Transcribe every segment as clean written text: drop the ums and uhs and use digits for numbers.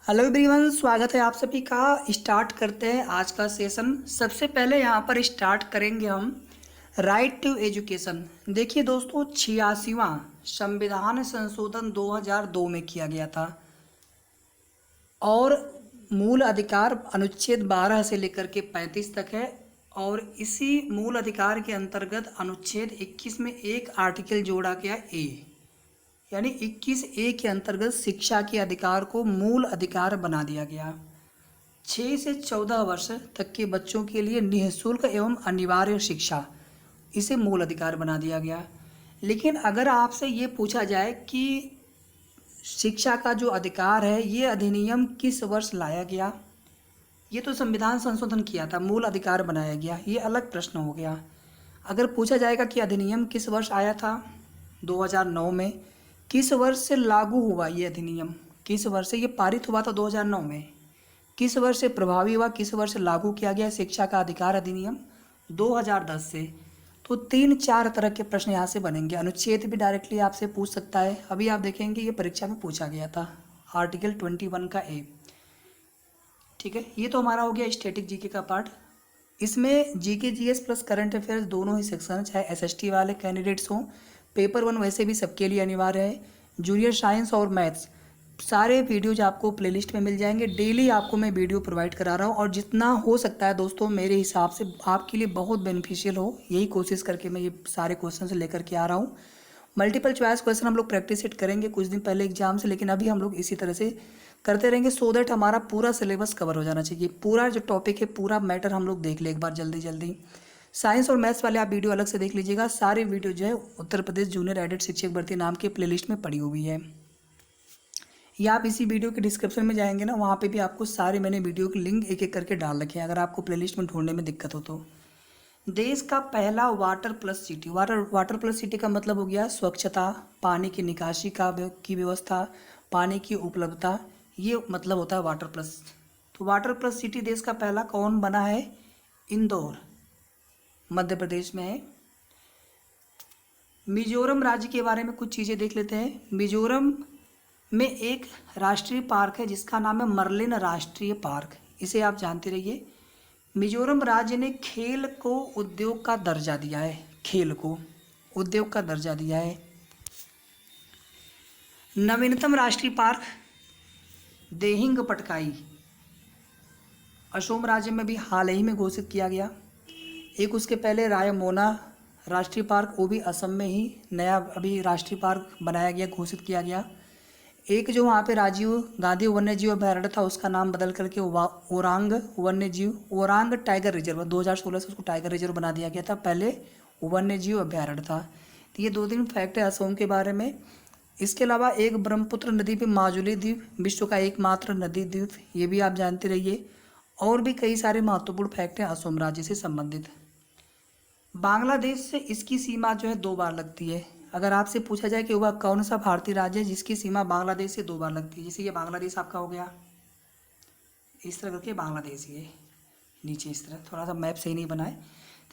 Hello everyone, स्वागत है आप सभी का। स्टार्ट करते हैं आज का सेशन। सबसे पहले यहाँ पर स्टार्ट करेंगे हम राइट टू एजुकेशन। देखिए दोस्तों, 86वां संविधान संशोधन 2002 में किया गया था और मूल अधिकार अनुच्छेद 12 से लेकर के 35 तक है। और इसी मूल अधिकार के अंतर्गत अनुच्छेद 21 में एक आर्टिकल जोड़ा गया ए, यानी 21A के अंतर्गत शिक्षा के अधिकार को मूल अधिकार बना दिया गया। 6 से 14 वर्ष तक के बच्चों के लिए निःशुल्क एवं अनिवार्य शिक्षा, इसे मूल अधिकार बना दिया गया। लेकिन अगर आपसे ये पूछा जाए कि शिक्षा का जो अधिकार है, ये अधिनियम किस वर्ष लाया गया, ये तो संविधान संशोधन किया था, मूल अधिकार बनाया गया, ये अलग प्रश्न हो गया। अगर पूछा जाएगा कि अधिनियम किस वर्ष आया था, 2009 में। किस वर्ष से लागू हुआ ये अधिनियम, किस वर्ष से ये पारित हुआ था 2009 में, किस वर्ष से प्रभावी हुआ, किस वर्ष से लागू किया गया शिक्षा का अधिकार अधिनियम, 2010 से। तो 3-4 तरह के प्रश्न यहाँ से बनेंगे। अनुच्छेद भी डायरेक्टली आपसे पूछ सकता है, अभी आप देखेंगे ये परीक्षा में पूछा गया था, आर्टिकल 21 का ए। ठीक है, ये तो हमारा हो गया स्टैटिक जीके का पार्ट। इसमें GK GS plus current affairs दोनों ही सेक्शन, चाहे एसएसटी वाले कैंडिडेट्स हों, पेपर 1 वैसे भी सबके लिए अनिवार्य है। जूनियर साइंस और मैथ्स सारे वीडियोज आपको प्लेलिस्ट में मिल जाएंगे। डेली आपको मैं वीडियो प्रोवाइड करा रहा हूँ और जितना हो सकता है दोस्तों, मेरे हिसाब से आपके लिए बहुत बेनिफिशियल हो, यही कोशिश करके मैं ये सारे क्वेश्चन लेकर के आ रहा हूँ। मल्टीपल चॉइस क्वेश्चन हम लोग प्रैक्टिस सेट करेंगे कुछ दिन पहले एग्जाम से, लेकिन अभी हम लोग इसी तरह से करते रहेंगे सो दैट हमारा पूरा सिलेबस कवर हो जाना चाहिए। पूरा जो टॉपिक है, पूरा मैटर हम लोग देख ले एक बार जल्दी जल्दी। साइंस और मैथ्स वाले आप वीडियो अलग से देख लीजिएगा। सारी वीडियो जो है उत्तर प्रदेश जूनियर एडेड शिक्षक भर्ती नाम के प्लेलिस्ट में पड़ी हुई है, या आप इसी वीडियो के डिस्क्रिप्शन में जाएंगे ना, वहाँ पे भी आपको सारे मैंने वीडियो के लिंक एक एक करके डाल रखे हैं, अगर आपको प्लेलिस्ट में ढूंढने में दिक्कत हो तो। देश का पहला water plus city, water plus city का मतलब हो गया स्वच्छता, पानी की निकासी की व्यवस्था, पानी की उपलब्धता, ये मतलब होता है वाटर प्लस। तो वाटर प्लस सिटी देश का पहला कौन बना है? इंदौर, मध्य प्रदेश में है। मिजोरम राज्य के बारे में कुछ चीज़ें देख लेते हैं। मिजोरम में एक राष्ट्रीय पार्क है जिसका नाम है मर्लिन राष्ट्रीय पार्क, इसे आप जानते रहिए। मिजोरम राज्य ने खेल को उद्योग का दर्जा दिया है, खेल को उद्योग का दर्जा दिया है। नवीनतम राष्ट्रीय पार्क देहिंग पटकाई, असम राज्य में भी हाल ही में घोषित किया गया। एक उसके पहले रायमोना राष्ट्रीय पार्क, वो भी असम में ही नया अभी राष्ट्रीय पार्क बनाया गया, घोषित किया गया। एक जो वहाँ पे राजीव गांधी वन्य जीव अभयारण्य था, उसका नाम बदल करके ओरांग वन्य जीव, ओरांग टाइगर रिजर्व, 2016 से उसको टाइगर रिजर्व बना दिया गया था, पहले वन्य जीव अभयारण्य था। तो ये 2-3 फैक्ट है असम के बारे में। इसके अलावा एक ब्रह्मपुत्र नदी पे माजुली द्वीप, विश्व का एकमात्र नदी द्वीप, ये भी आप जानते रहिए। और भी कई सारे महत्वपूर्ण फैक्ट हैं असम राज्य से संबंधित। बांग्लादेश से इसकी सीमा जो है 2 बार लगती है। अगर आपसे पूछा जाए कि वह कौन सा भारतीय राज्य है जिसकी सीमा बांग्लादेश से 2 बार लगती है, जैसे ये बांग्लादेश आपका हो गया, इस तरह करके बांग्लादेश, ये नीचे इस तरह, थोड़ा सा मैप सही नहीं बना है।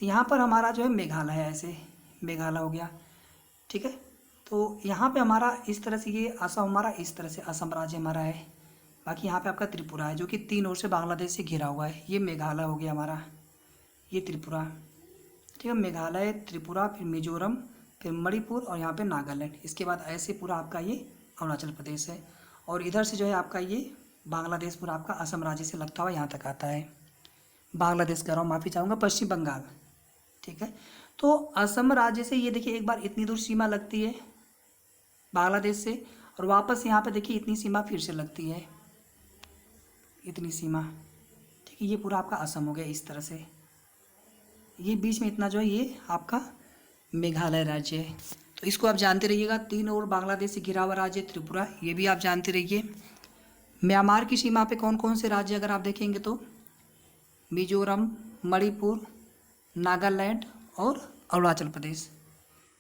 तो यहाँ पर हमारा जो है मेघालय है, ऐसे मेघालय हो गया। ठीक है, तो यहाँ पे हमारा इस तरह से, ये असम हमारा इस तरह से असम राज्य हमारा है। बाकी यहाँ पे आपका त्रिपुरा है जो कि 3 ओर से बांग्लादेश से घिरा हुआ है। ये मेघालय हो गया हमारा, ये त्रिपुरा। ठीक है, मेघालय, त्रिपुरा, फिर मिजोरम, फिर मणिपुर और यहाँ पे नागालैंड। इसके बाद ऐसे पूरा आपका ये अरुणाचल प्रदेश है। और इधर से जो है आपका ये बांग्लादेश पूरा आपका असम राज्य से लगता हुआ यहाँ तक आता है। बांग्लादेश कह रहा हूँ, माफ़ी चाहूँगा, पश्चिम बंगाल। ठीक है, तो असम राज्य से ये देखिए एक बार इतनी दूर सीमा लगती है बांग्लादेश से, और वापस यहाँ पे देखिए इतनी सीमा फिर से लगती है, इतनी सीमा। ठीक है, ये पूरा आपका असम हो गया इस तरह से। ये बीच में इतना जो है ये आपका मेघालय राज्य है। तो इसको आप जानते रहिएगा। 3 ओर बांग्लादेश से घिरा हुआ राज्य त्रिपुरा, ये भी आप जानते रहिए। म्यांमार की सीमा पे कौन कौन से राज्य अगर आप देखेंगे तो मिजोरम, मणिपुर, नागालैंड और अरुणाचल प्रदेश।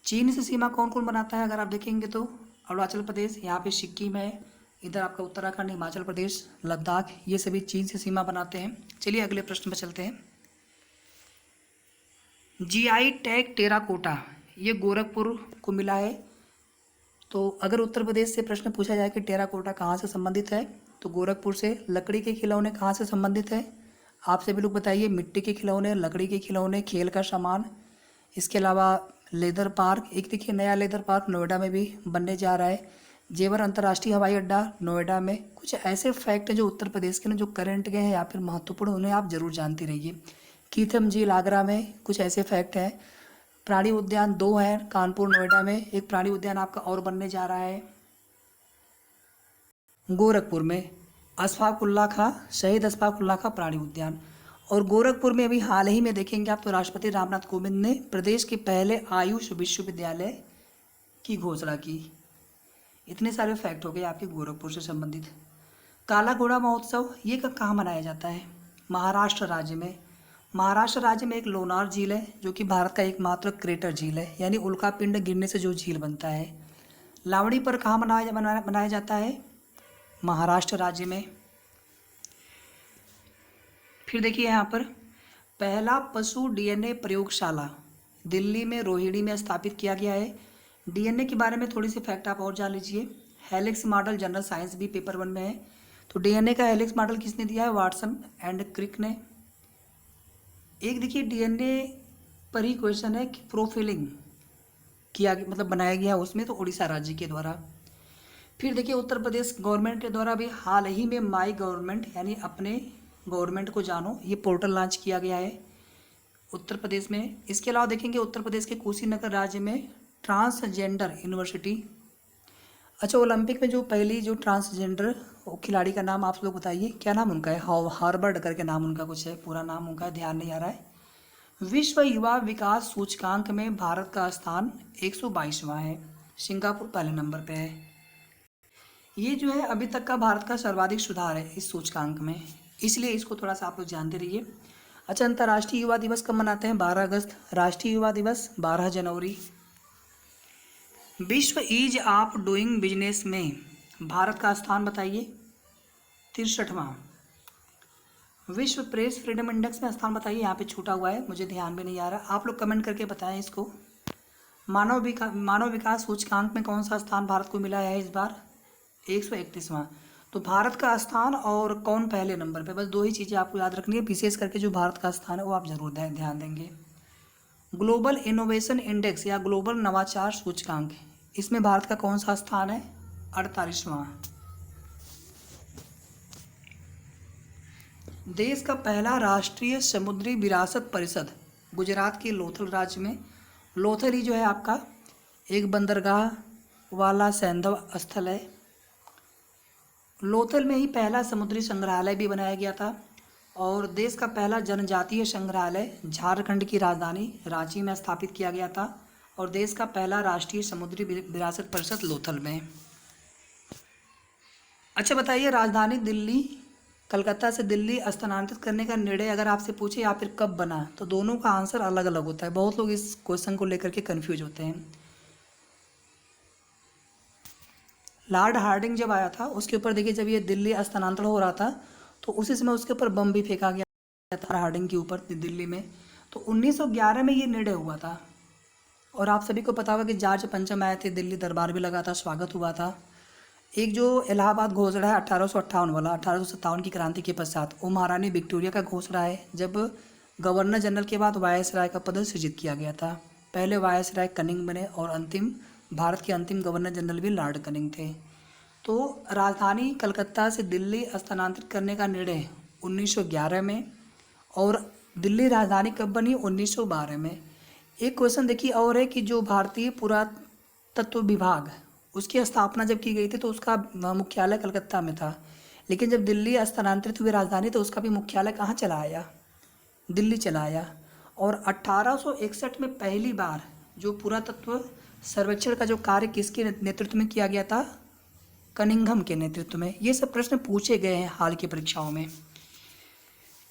चीन से सीमा कौन कौन बनाता है अगर आप देखेंगे तो अरुणाचल प्रदेश, यहाँ पे सिक्किम है, इधर आपका उत्तराखंड, हिमाचल प्रदेश, लद्दाख, ये सभी चीन से सीमा बनाते हैं। चलिए अगले प्रश्न पर चलते हैं। जीआई टैग टेराकोटा, ये गोरखपुर को मिला है। तो अगर उत्तर प्रदेश से प्रश्न पूछा जाए कि टेराकोटा कहाँ से संबंधित है, तो गोरखपुर से। लकड़ी के खिलौने कहाँ से संबंधित है? आप सभी लोग बताइए। मिट्टी के खिलौने, लकड़ी के खिलौने, खेल का सामान, इसके अलावा लेदर पार्क। एक देखिए नया लेदर पार्क नोएडा में भी बनने जा रहा है। जेवर अंतर्राष्ट्रीय हवाई अड्डा नोएडा में। कुछ ऐसे फैक्ट हैं जो उत्तर प्रदेश के ना जो करंट के हैं या फिर महत्वपूर्ण, उन्हें आप जरूर जानते रहिए। कीथम झील आगरा में, कुछ ऐसे फैक्ट हैं। प्राणी उद्यान 2 हैं कानपुर नोएडा में। एक प्राणी उद्यान आपका और बनने जा रहा है गोरखपुर में, अशफाक उल्लाह खां, शहीद अशफाक उल्लाह खां प्राणी उद्यान। और गोरखपुर में अभी हाल ही में देखेंगे आप तो राष्ट्रपति रामनाथ कोविंद ने प्रदेश के पहले आयुष विश्वविद्यालय की घोषणा की। इतने सारे फैक्ट हो गए आपके गोरखपुर से संबंधित। काला घोड़ा महोत्सव ये कहाँ मनाया जाता है? महाराष्ट्र राज्य में। महाराष्ट्र राज्य में एक लोनार झील है जो कि भारत का एकमात्र क्रेटर झील है, यानी उल्का पिंड गिरने से जो झील बनता है। लावणी पर कहाँ मनाया जाता है? महाराष्ट्र राज्य में। फिर देखिए यहाँ पर पहला पशु डीएनए प्रयोगशाला दिल्ली में रोहिणी में स्थापित किया गया है। डीएनए के बारे में थोड़ी सी फैक्ट आप और जान लीजिए। हेलिक्स मॉडल जनरल साइंस भी पेपर 1 में है। तो डीएनए का हेलिक्स मॉडल किसने दिया है? वाटसन एंड क्रिक ने। एक देखिए डीएनए पर ही क्वेश्चन है कि प्रोफाइलिंग किया मतलब बनाया गया उसमें, तो उड़ीसा राज्य के द्वारा। फिर देखिए उत्तर प्रदेश गवर्नमेंट के द्वारा भी हाल ही में माई गवर्नमेंट यानी अपने गवर्नमेंट को जानो ये पोर्टल लॉन्च किया गया है उत्तर प्रदेश में। इसके अलावा देखेंगे उत्तर प्रदेश के कुशीनगर राज्य में ट्रांसजेंडर यूनिवर्सिटी। अच्छा, ओलंपिक में जो पहली जो ट्रांसजेंडर खिलाड़ी का नाम आप लोग बताइए, क्या नाम उनका है? हार्वर्ड करके नाम उनका कुछ है, पूरा नाम उनका ध्यान नहीं आ रहा है। विश्व युवा विकास सूचकांक में भारत का स्थान 122वां है। सिंगापुर पहले नंबर पे है। ये जो है अभी तक का भारत का सर्वाधिक सुधार है इस सूचकांक में, इसलिए इसको थोड़ा सा आप लोग जानते रहिए। अच्छा, अंतर्राष्ट्रीय युवा दिवस कब मनाते हैं? 12 अगस्त। राष्ट्रीय युवा दिवस 12 जनवरी। विश्व ईज ऑफ डूइंग बिजनेस में भारत का स्थान बताइए? 63वां। विश्व प्रेस फ्रीडम इंडेक्स में स्थान बताइए? यहाँ पे छूटा हुआ है, मुझे ध्यान भी नहीं आ रहा, आप लोग कमेंट करके बताएं इसको। मानव विकास सूचकांक में कौन सा स्थान भारत को मिला है इस बार? 131वां। तो भारत का स्थान और कौन पहले नंबर पे, बस 2 ही चीज़ें आपको याद रखनी है। विशेष करके जो भारत का स्थान है वो आप जरूर ध्यान देंगे। ग्लोबल इनोवेशन इंडेक्स या ग्लोबल नवाचार सूचकांक, इसमें भारत का कौन सा स्थान है? 48वां। देश का पहला राष्ट्रीय समुद्री विरासत परिषद गुजरात के लोथल राज्य में। लोथल ही जो है आपका एक बंदरगाह वाला सैंधव स्थल है। लोथल में ही पहला समुद्री संग्रहालय भी बनाया गया था। और देश का पहला जनजातीय संग्रहालय झारखंड की राजधानी रांची में स्थापित किया गया था। और देश का पहला राष्ट्रीय समुद्री विरासत परिषद लोथल में। अच्छा बताइए, राजधानी दिल्ली कलकत्ता से दिल्ली स्थानांतरित करने का निर्णय अगर आपसे पूछे या फिर कब बना, तो दोनों का आंसर अलग अलग होता है। बहुत लोग इस क्वेश्चन को लेकर के कंफ्यूज होते हैं। लॉर्ड हार्डिंग जब आया था उसके ऊपर देखिए, जब ये दिल्ली स्थानांतरण हो रहा था तो उसी समय उसके ऊपर बम भी फेंका गया था हार्डिंग के ऊपर दिल्ली में। तो 1911 में ये निर्णय हुआ था। और आप सभी को पता होगा कि जॉर्ज पंचम आए थे, दिल्ली दरबार भी लगा था, स्वागत हुआ था। एक जो इलाहाबाद घोषणा है 1858 वाला, 1857 की क्रांति के पश्चात, वो महारानी विक्टोरिया का घोषणा है, जब गवर्नर जनरल के बाद वायसराय का पद सृजित किया गया था। पहले वायसराय कनिंग बने और अंतिम भारत के अंतिम गवर्नर जनरल भी लॉर्ड कनिंग थे। तो राजधानी कलकत्ता से दिल्ली स्थानांतरित करने का निर्णय 1911 में, और दिल्ली राजधानी कब बनी? 1912 में। एक क्वेश्चन देखिए और है कि जो भारतीय पुरातत्व विभाग, उसकी स्थापना जब की गई थी तो उसका मुख्यालय कलकत्ता में था, लेकिन जब दिल्ली स्थानांतरित हुई राजधानी तो उसका भी मुख्यालय कहाँ चला आया? दिल्ली चला आया। और 1861 में पहली बार जो पुरातत्व सर्वेक्षण का जो कार्य किसके नेतृत्व में किया गया था? कनिंघम के नेतृत्व में। ये सब प्रश्न पूछे गए हैं हाल की परीक्षाओं में।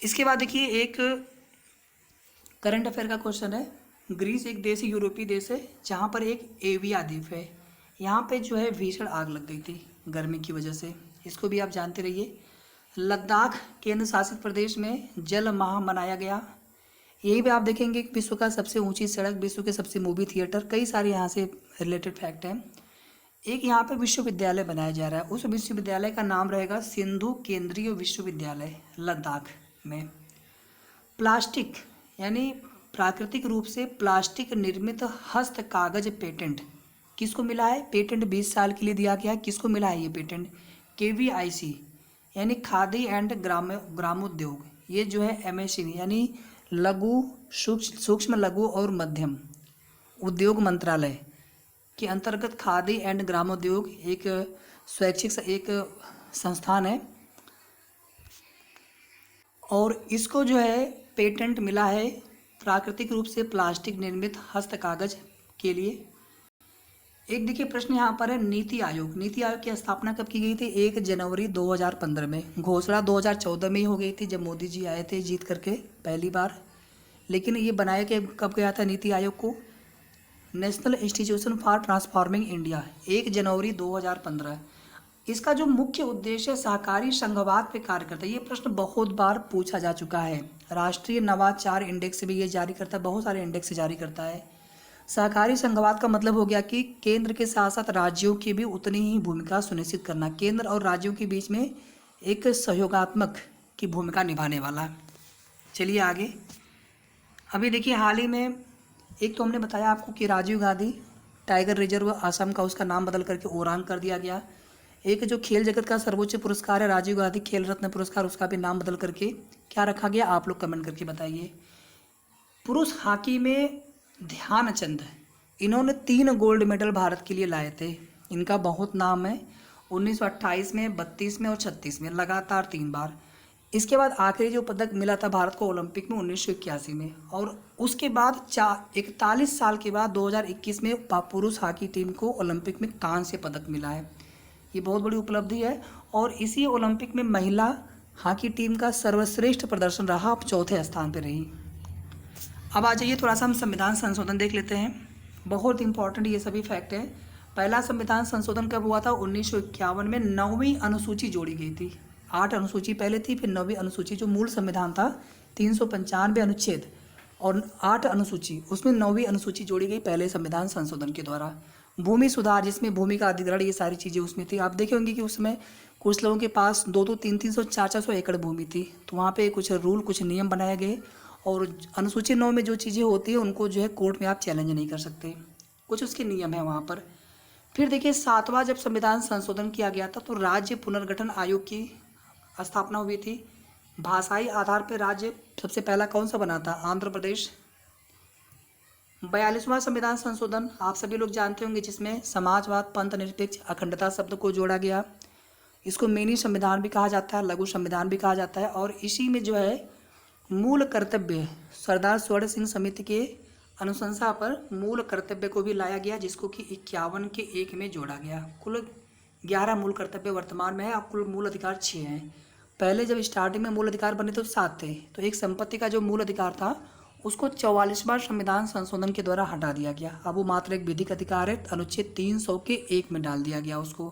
इसके बाद देखिए एक करंट अफेयर का क्वेश्चन है। ग्रीस एक देश यूरोपीय देश है जहाँ पर एक एविया द्वीप है, यहाँ पे जो है भीषण आग लग गई थी गर्मी की वजह से, इसको भी आप जानते रहिए। लद्दाख केंद्र शासित प्रदेश में जल माह मनाया गया। यही भी आप देखेंगे कि विश्व का सबसे ऊंची सड़क, विश्व के सबसे मूवी थिएटर, कई सारे यहाँ से रिलेटेड फैक्ट हैं। एक यहाँ पे विश्वविद्यालय बनाया जा रहा है, उस विश्वविद्यालय का नाम रहेगा सिंधु केंद्रीय विश्वविद्यालय लद्दाख में। प्लास्टिक यानी प्राकृतिक रूप से प्लास्टिक निर्मित हस्त कागज पेटेंट किसको मिला है? पेटेंट 20 साल के लिए दिया गया है। किसको मिला है ये पेटेंट? KVIC यानी खादी एंड ग्रामोद्योग, ये जो है MSME यानी लघु सूक्ष्म लघु और मध्यम उद्योग मंत्रालय के अंतर्गत खादी एंड ग्रामोद्योग एक स्वैच्छिक एक संस्थान है, और इसको जो है पेटेंट मिला है प्राकृतिक रूप से प्लास्टिक निर्मित हस्त कागज के लिए। एक देखिए प्रश्न यहाँ पर है, नीति आयोग। नीति आयोग की स्थापना कब की गई थी? 1 जनवरी 2015 में। घोषणा 2014 में ही हो गई थी जब मोदी जी आए थे जीत करके पहली बार। लेकिन ये बनाया के कब गया था नीति आयोग को? National institution for transforming India, 1 जनवरी 2015। इसका जो मुख्य उद्देश्य सहकारी संघवाद पे कार्य करता है। ये प्रश्न बहुत बार पूछा जा चुका है। राष्ट्रीय नवाचार इंडेक्स भी ये जारी करता है, बहुत सारे इंडेक्स जारी करता है। सहकारी संघवाद का मतलब हो गया कि केंद्र के साथ साथ राज्यों की भी उतनी ही भूमिका सुनिश्चित करना, केंद्र और राज्यों के बीच में एक सहयोगात्मक की भूमिका निभाने वाला। चलिए आगे। अभी देखिए हाल ही में एक तो हमने बताया आपको कि राजीव गांधी टाइगर रिजर्व असम का उसका नाम बदल करके ओरांग कर दिया गया। एक जो खेल जगत का सर्वोच्च पुरस्कार है राजीव गांधी खेल रत्न पुरस्कार, उसका भी नाम बदल करके क्या रखा गया? आप लोग कमेंट करके बताइए। पुरुष हॉकी में ध्यानचंद, इन्होंने 3 गोल्ड मेडल भारत के लिए लाए थे। इनका बहुत नाम है। 1928 में, 32 में और 36 में, लगातार 3 बार। इसके बाद आखिरी जो पदक मिला था भारत को ओलंपिक में 1981 में, और उसके बाद 41 साल के बाद 2021 में पुरुष हॉकी टीम को ओलंपिक में कांस्य पदक मिला है। ये बहुत बड़ी उपलब्धि है। और इसी ओलंपिक में महिला हॉकी टीम का सर्वश्रेष्ठ प्रदर्शन रहा, अब 4थे स्थान पर रही। अब आ जाइए थोड़ा सा हम संविधान संशोधन देख लेते हैं। बहुत इंपॉर्टेंट ये सभी फैक्ट है। पहला संविधान संशोधन कब हुआ था? 1951 में 9वीं अनुसूची जोड़ी गई थी। 8 अनुसूची पहले थी, फिर 9वीं अनुसूची जो मूल संविधान था 395 अनुच्छेद और 8 अनुसूची, उसमें 9वीं अनुसूची जोड़ी गई पहले संविधान संशोधन के द्वारा। भूमि सुधार, जिसमें भूमि का अधिग्रहण, ये सारी चीज़ें उसमें थी। आप देखे होंगे कि उसमें कुछ लोगों के पास 2-2, 300, 400 एकड़ भूमि थी, तो वहाँ पे कुछ रूल, कुछ नियम बनाए गए। और अनुसूची 9 में जो चीज़ें होती है उनको जो है कोर्ट में आप चैलेंज नहीं कर सकते, कुछ उसके नियम है वहाँ पर। फिर देखिए 7वां जब संविधान संशोधन किया गया था तो राज्य पुनर्गठन आयोग की स्थापना हुई थी। भाषाई आधार पर राज्य सबसे पहला कौन सा बना था? आंध्र प्रदेश। 42वां संविधान संशोधन आप सभी लोग जानते होंगे, जिसमें समाजवाद, पंथ निरपेक्ष, अखंडता शब्द को जोड़ा गया। इसको मिनी संविधान भी कहा जाता है, लघु संविधान भी कहा जाता है। और इसी में जो है मूल कर्तव्य, सरदार स्वर्ण सिंह समिति के अनुशंसा पर मूल कर्तव्य को भी लाया गया, जिसको कि 51 के 1 में जोड़ा गया। कुल 11 मूल कर्तव्य वर्तमान में है, और कुल मूल अधिकार 6 हैं। पहले जब स्टार्टिंग में मूल अधिकार बने तो 7 थे। तो एक संपत्ति का जो मूल अधिकार था उसको 44वां संविधान संशोधन के द्वारा हटा दिया गया। अब वो मात्र एक विधिक अधिकार है, अनुच्छेद 300 के 1 में डाल दिया गया उसको।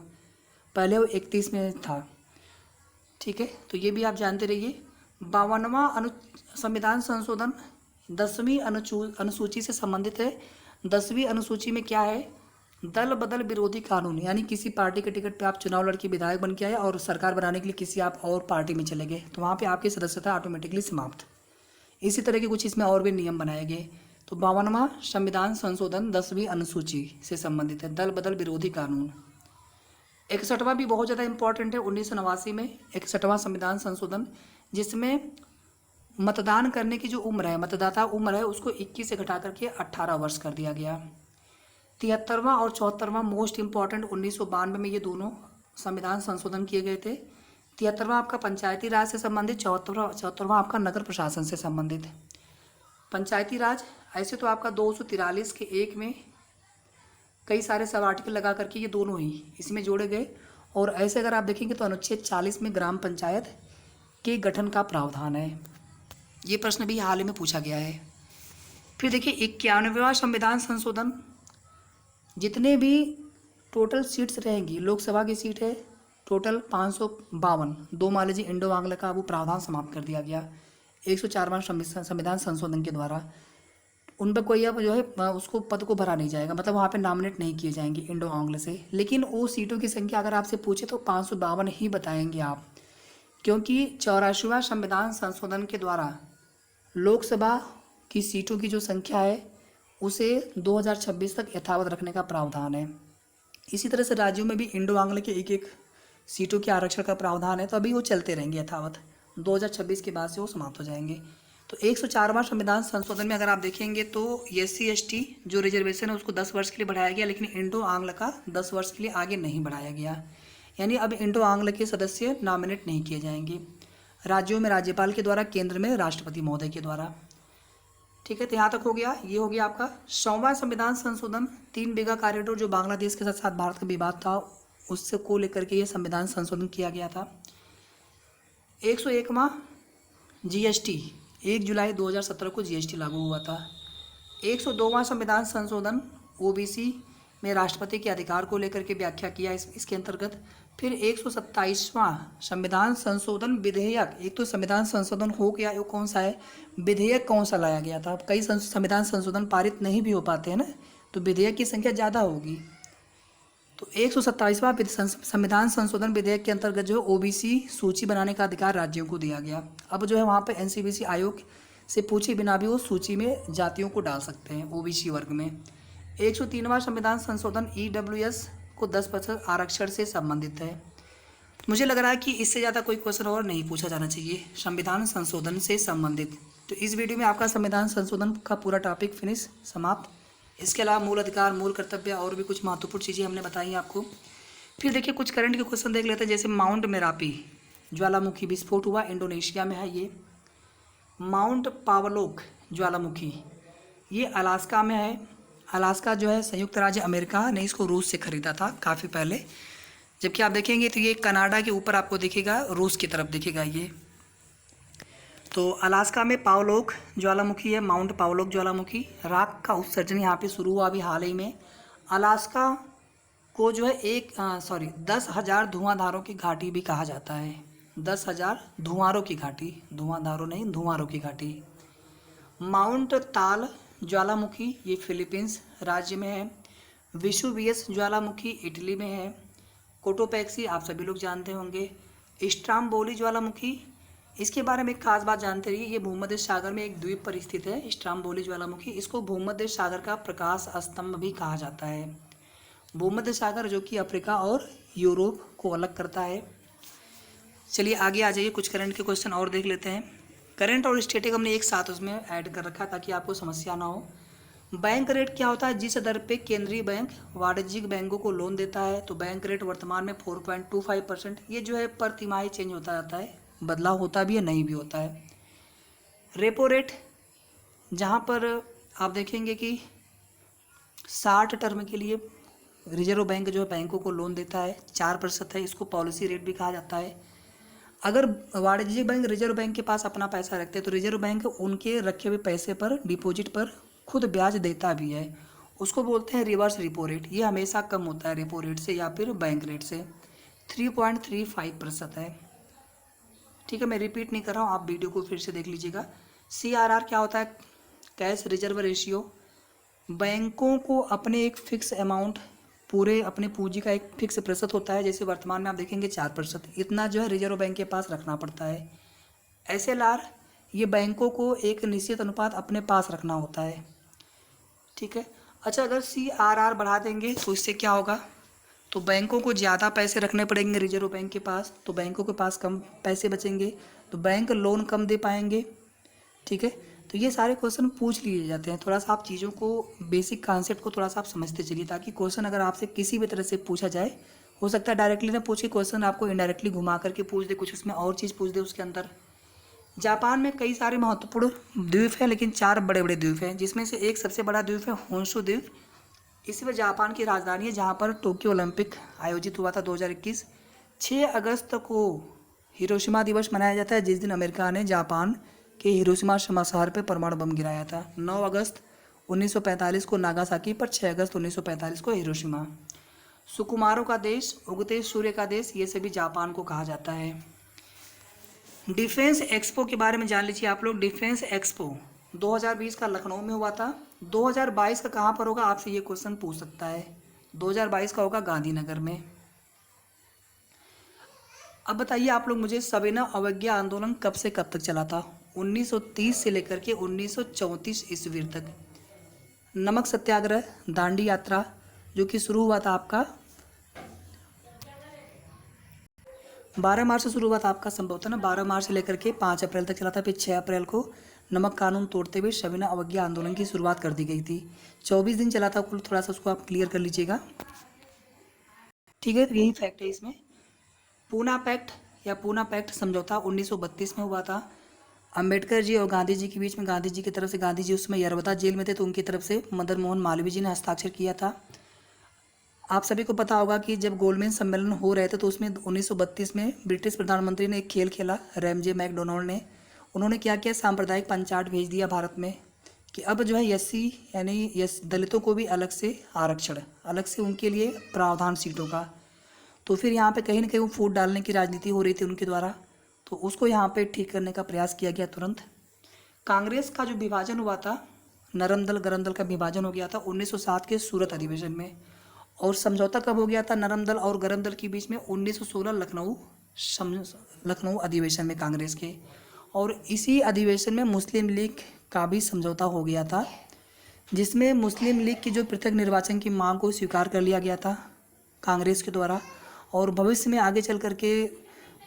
पहले वो 31 में था। ठीक है, तो ये भी आप जानते रहिए। 52वां संविधान संशोधन 10वीं अनुसूची से संबंधित है। 10वीं अनुसूची में क्या है? दल बदल विरोधी कानून, यानी किसी पार्टी के टिकट पे आप चुनाव लड़के विधायक बन के आए और सरकार बनाने के लिए किसी आप और पार्टी में चले गए, तो वहाँ पे आपकी सदस्यता ऑटोमेटिकली समाप्त। इसी तरह के कुछ इसमें और भी नियम बनाए गए। तो 52वां संविधान संशोधन 10वीं अनुसूची से संबंधित है, दल बदल विरोधी कानून। 61वां भी बहुत ज़्यादा इंपॉर्टेंट है, 1989 में 61वां संविधान संशोधन, जिसमें मतदान करने की जो उम्र है, मतदाता उम्र है, उसको 21 से घटा करके 18 वर्ष कर दिया गया। 73वां और 74वां मोस्ट इम्पॉर्टेंट, 1992 में ये दोनों संविधान संशोधन किए गए थे। 73वां आपका पंचायती राज से संबंधित, 74वां आपका नगर प्रशासन से संबंधित। पंचायती राज ऐसे तो आपका 243 के 1 में कई सारे सब आर्टिकल लगा करके ये दोनों ही इसमें जोड़े गए। और ऐसे अगर आप देखेंगे तो अनुच्छेद 40 में ग्राम पंचायत के गठन का प्रावधान है। ये प्रश्न भी हाल ही में पूछा गया है। फिर देखिए 91वां संविधान संशोधन, जितने भी टोटल सीट्स रहेंगी, लोकसभा की सीट है टोटल 552, 2 मान लीजिए इंडो बांग्ला का, वो प्रावधान समाप्त कर दिया गया 104वां संविधान संशोधन के द्वारा। उन पर कोई अब जो है उसको पद को भरा नहीं जाएगा, मतलब वहाँ पे नॉमिनेट नहीं किए जाएंगे इंडो आंग्ल से। लेकिन वो सीटों की संख्या अगर आपसे पूछे तो 552 ही बताएंगे आप, क्योंकि 84वां संविधान संशोधन के द्वारा लोकसभा की सीटों की जो संख्या है उसे 2026 तक यथावत रखने का प्रावधान है। इसी तरह से राज्यों में भी इंडो आंग्ल के एक एक सीटों के आरक्षण का प्रावधान है, तो अभी वो चलते रहेंगे यथावत, 2026 के बाद से वो समाप्त हो जाएंगे। तो 104वां संविधान संशोधन में अगर आप देखेंगे तो SC ST जो रिजर्वेशन है उसको 10 वर्ष के लिए बढ़ाया गया, लेकिन इंडो आंग्ल का 10 वर्ष के लिए आगे नहीं बढ़ाया गया। यानी अब इंडो आंग्ल के सदस्य नॉमिनेट नहीं किए जाएंगे, राज्यों में राज्यपाल के द्वारा, केंद्र में राष्ट्रपति महोदय के द्वारा। ठीक है, तो यहाँ तक हो गया। ये हो गया आपका 100वां संविधान संशोधन। 3 बीघा कॉरिडोर जो बांग्लादेश के साथ साथ भारत का विवाद था उससे को लेकर के ये संविधान संशोधन किया गया था। 101वां GST, 1 जुलाई 2017 को GST लागू हुआ था। 102वां संविधान संशोधन OBC में राष्ट्रपति के अधिकार को लेकर के व्याख्या किया इसके अंतर्गत। फिर 127वां संविधान संशोधन विधेयक, एक तो संविधान संशोधन हो गया, वो कौन सा है, विधेयक कौन सा लाया गया था। कई संविधान संशोधन पारित नहीं भी हो पाते हैं ना, तो विधेयक की संख्या ज़्यादा होगी। तो 127वां संविधान संशोधन विधेयक के अंतर्गत जो OBC सूची बनाने का अधिकार राज्यों को दिया गया। अब जो है वहाँ पे NCBC आयोग से पूछे बिना भी वो सूची में जातियों को डाल सकते हैं OBC वर्ग में। 103वां संविधान संशोधन EWS को 10% आरक्षण से संबंधित है। मुझे लग रहा है कि इससे ज़्यादा कोई क्वेश्चन और नहीं पूछा जाना चाहिए संविधान संशोधन से संबंधित। तो इस वीडियो में आपका संविधान संशोधन का पूरा टॉपिक फिनिश, समाप्त। इसके अलावा मूल अधिकार, मूल कर्तव्य और भी कुछ महत्वपूर्ण चीज़ें हमने बताई आपको। फिर देखिए कुछ करंट के क्वेश्चन देख लेते हैं। जैसे माउंट मेरापी ज्वालामुखी विस्फोट हुआ, इंडोनेशिया में है ये। माउंट पावलोक ज्वालामुखी ये अलास्का में है। अलास्का जो है संयुक्त राज्य अमेरिका ने इसको रूस से खरीदा था काफ़ी पहले, जबकि आप देखेंगे तो ये कनाडा के ऊपर आपको दिखेगा, रूस की तरफ दिखेगा ये। तो अलास्का में पावलोक ज्वालामुखी है, माउंट पावलोक ज्वालामुखी। राख का उत्सर्जन यहाँ पे शुरू हुआ अभी हाल ही में। अलास्का को जो है 10,000 धुआंधारों की घाटी भी कहा जाता है। 10,000 धुआंधारों की घाटी, धुआंधारों नहीं, धुआंधारों की घाटी। माउंट ताल ज्वालामुखी ये फिलीपींस राज्य में है। विसुवियस ज्वालामुखी इटली में है। कोटोपैक्सी आप सभी लोग जानते होंगे। स्ट्राम्बोली ज्वालामुखी, इसके बारे में एक खास बात जानते रहिए, ये भूमध्य सागर में एक द्वीप पर स्थित है स्ट्राम्बोली ज्वालामुखी। इसको भूमध्य सागर का प्रकाश स्तंभ भी कहा जाता है। भूमध्य सागर जो कि अफ्रीका और यूरोप को अलग करता है। चलिए आगे आ जाइए, कुछ करंट के क्वेश्चन और देख लेते हैं। करंट और स्टैटिक हमने एक साथ उसमें ऐड कर रखा ताकि आपको समस्या ना हो। बैंक रेट क्या होता है, जिस दर पे केंद्रीय बैंक वाणिज्यिक बैंकों को लोन देता है, तो बैंक रेट वर्तमान में 4.25%। ये जो है पर तिमाही चेंज होता जाता है, बदलाव होता भी है, नहीं भी होता है। रेपो रेट, जहाँ पर आप देखेंगे कि 60 टर्म के लिए रिजर्व बैंक जो है बैंकों को लोन देता है, 4% है, इसको पॉलिसी रेट भी कहा जाता है। अगर वाणिज्यिक बैंक रिजर्व बैंक के पास अपना पैसा रखते हैं तो रिजर्व बैंक उनके रखे हुए पैसे पर, डिपॉजिट पर खुद ब्याज देता भी है, उसको बोलते हैं रिवर्स रिपो रेट। ये हमेशा कम होता है रेपो रेट से या फिर बैंक रेट से, 3.35% है। ठीक है, मैं रिपीट नहीं कर रहा हूँ, आप वीडियो को फिर से देख लीजिएगा। CRR क्या होता है, कैश रिजर्व रेशियो। बैंकों को अपने एक फिक्स अमाउंट, पूरे अपने पूंजी का एक फिक्स प्रतिशत होता है, जैसे वर्तमान में आप देखेंगे 4%, इतना जो है रिजर्व बैंक के पास रखना पड़ता है। SLR, ये बैंकों को एक निश्चित अनुपात अपने पास रखना होता है। ठीक है, अच्छा अगर CRR बढ़ा देंगे तो इससे क्या होगा, तो बैंकों को ज़्यादा पैसे रखने पड़ेंगे रिजर्व बैंक के पास, तो बैंकों के पास कम पैसे बचेंगे, तो बैंक लोन कम दे पाएंगे। ठीक है, तो ये सारे क्वेश्चन पूछ लिए जाते हैं। थोड़ा सा आप चीज़ों को, बेसिक कॉन्सेप्ट को थोड़ा सा आप समझते चलिए, ताकि क्वेश्चन अगर आपसे किसी भी तरह से पूछा जाए, हो सकता है डायरेक्टली ना पूछे क्वेश्चन, आपको इनडायरेक्टली घुमा करके पूछ दे, कुछ उसमें और चीज़ पूछ दे उसके अंदर। जापान में कई सारे महत्वपूर्ण द्वीप हैं, लेकिन 4 बड़े बड़े द्वीप हैं, जिसमें से एक सबसे बड़ा द्वीप है होन्शु द्वीप। इसी में जापान की राजधानी है, जहाँ पर टोक्यो ओलंपिक आयोजित हुआ था 2021। 6 अगस्त को हिरोशिमा दिवस मनाया जाता है, जिस दिन अमेरिका ने जापान के हिरोशिमा शहर पर परमाणु बम गिराया था। 9 अगस्त 1945 को नागासाकी पर, 6 अगस्त 1945 को हिरोशिमा। सुकुमारों का देश, उगते सूर्य का देश, ये सभी जापान को कहा जाता है। डिफेंस एक्सपो के बारे में जान लीजिए आप लोग। डिफेंस एक्सपो 2020 का लखनऊ में हुआ था। 2022 का कहाँ पर होगा, आपसे ये क्वेश्चन पूछ सकता है। 2022 का होगा गांधीनगर में। अब बताइए आप लोग मुझे, सविनय अवज्ञा आंदोलन कब से कब तक चला था? 1930 से लेकर के 1934 ईस्वी तक। नमक सत्याग्रह, दांडी यात्रा, जो कि शुरू हुआ था आपका 12 मार्च से शुरू हुआ था आपका, संभवतः ना 12 मार्च से लेकर के 5 अप्रैल तक चला था। फिर 6 अप्रैल को नमक कानून तोड़ते हुए सविनय अवज्ञा आंदोलन की शुरुआत कर दी गई थी। 24 दिन चला था कुल, थोड़ा सा उसको आप क्लियर कर लीजिएगा। ठीक है, तो यही फैक्ट है इसमें। पूना पैक्ट या पूना पैक्ट समझौता 1932 में हुआ था। अंबेडकर जी और गांधी जी के बीच में, गांधी जी की तरफ से, गांधी जी उस समय यरवदा जेल में थे तो उनकी तरफ से मदन मोहन मालवीय जी ने हस्ताक्षर किया था। आप सभी को पता होगा कि जब गोलमेज सम्मेलन हो रहे थे तो उसमें 1932 में ब्रिटिश प्रधानमंत्री ने एक खेल खेला, रैमजे मैकडोनाल्ड ने। उन्होंने क्या किया, सांप्रदायिक पंचाट भेज दिया भारत में कि अब जो है एससी यानी दलितों को भी अलग से आरक्षण, अलग से उनके लिए प्रावधान सीटों का। तो फिर यहाँ पे कहीं ना कहीं वो फूट डालने की राजनीति हो रही थी उनके द्वारा, तो उसको यहाँ पे ठीक करने का प्रयास किया गया तुरंत। कांग्रेस का जो विभाजन हुआ था, नरम दल गरम दल का विभाजन हो गया था 1907 के सूरत अधिवेशन में। और समझौता कब हो गया था नरम दल और गरम दल के बीच में? 1916 लखनऊ अधिवेशन में कांग्रेस के। और इसी अधिवेशन में मुस्लिम लीग का भी समझौता हो गया था, जिसमें मुस्लिम लीग की जो पृथक निर्वाचन की मांग को स्वीकार कर लिया गया था कांग्रेस के द्वारा। और भविष्य में आगे चल करके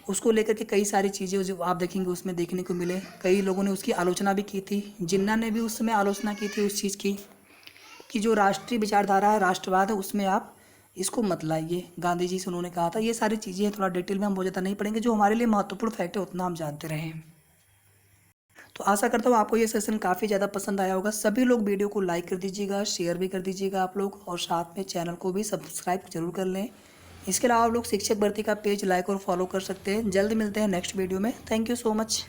उसको लेकर के कई सारी चीज़ें जो आप देखेंगे उसमें देखने को मिले। कई लोगों ने उसकी आलोचना भी की थी, जिन्ना ने भी उस समय आलोचना की थी उस चीज़ की कि जो राष्ट्रीय विचारधारा है, राष्ट्रवाद है, उसमें आप इसको मत लाइए। गांधी जी से उन्होंने कहा था। ये सारी चीज़ें हैं, थोड़ा डिटेल में हम बहुत ज़्यादा नहीं पढ़ेंगे, जो हमारे लिए महत्वपूर्ण फैक्ट है उतना हम जानते रहें। तो आशा करता हूँ आपको ये सेशन काफ़ी ज़्यादा पसंद आया होगा। सभी लोग वीडियो को लाइक कर दीजिएगा, शेयर भी कर दीजिएगा आप लोग, और साथ में चैनल को भी सब्सक्राइब जरूर कर लें। इसके अलावा आप लोग शिक्षक भर्ती का पेज लाइक और फॉलो कर सकते हैं। जल्द मिलते हैं नेक्स्ट वीडियो में। Thank you so much.